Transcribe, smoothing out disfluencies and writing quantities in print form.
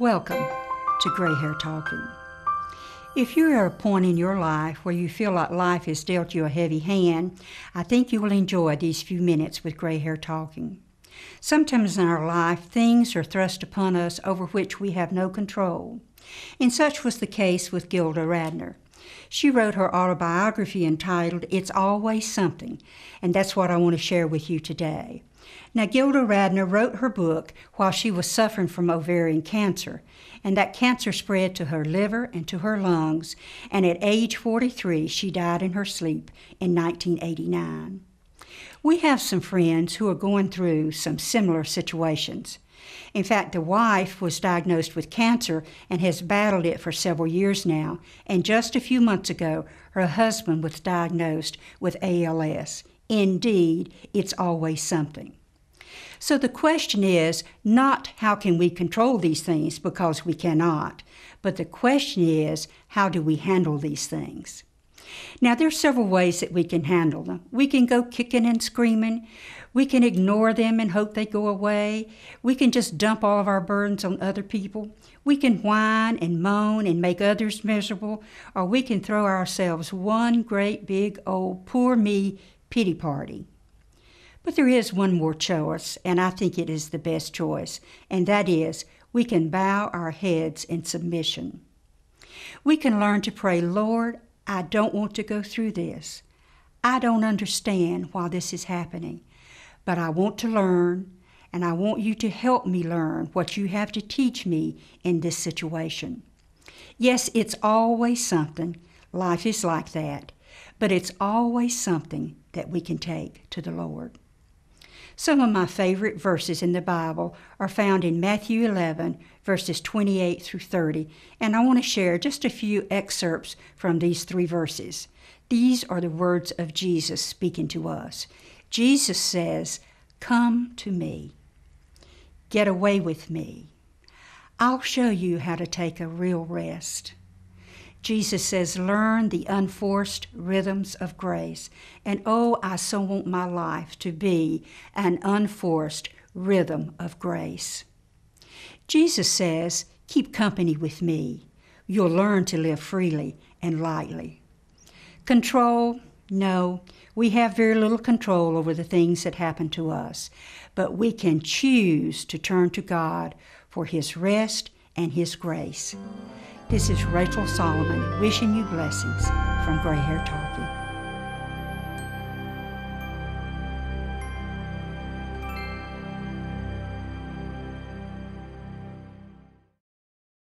Welcome to Gray Hair Talking. If you're at a point in your life where you feel like life has dealt you a heavy hand, I think you will enjoy these few minutes with Gray Hair Talking. Sometimes in our life, things are thrust upon us over which we have no control. And such was the case with Gilda Radner. She wrote her autobiography entitled, It's Always Something, and that's what I want to share with you today. Now, Gilda Radner wrote her book while she was suffering from ovarian cancer, and that cancer spread to her liver and to her lungs, and at age 43, she died in her sleep in 1989. We have some friends who are going through some similar situations. In fact, the wife was diagnosed with cancer and has battled it for several years now, and just a few months ago, her husband was diagnosed with ALS. Indeed, it's always something. So the question is not how can we control these things, because we cannot, but the question is how do we handle these things? Now, there are several ways that we can handle them. We can go kicking and screaming. We can ignore them and hope they go away. We can just dump all of our burdens on other people. We can whine and moan and make others miserable, or we can throw ourselves one great big old poor me pity party. But there is one more choice, and I think it is the best choice, and that is we can bow our heads in submission. We can learn to pray, Lord, I don't want to go through this. I don't understand why this is happening, but I want to learn, and I want you to help me learn what you have to teach me in this situation. Yes, it's always something. Life is like that, but it's always something that we can take to the Lord. Some of my favorite verses in the Bible are found in Matthew 11, verses 28 through 30, and I want to share just a few excerpts from these three verses. These are the words of Jesus speaking to us. Jesus says, "Come to me. Get away with me. I'll show you how to take a real rest." Jesus says, learn the unforced rhythms of grace. And oh, I so want my life to be an unforced rhythm of grace. Jesus says, keep company with me. You'll learn to live freely and lightly. Control? No, we have very little control over the things that happen to us. But we can choose to turn to God for His rest and His grace. This is Rachel Solomon wishing you blessings from Gray Hair Talking.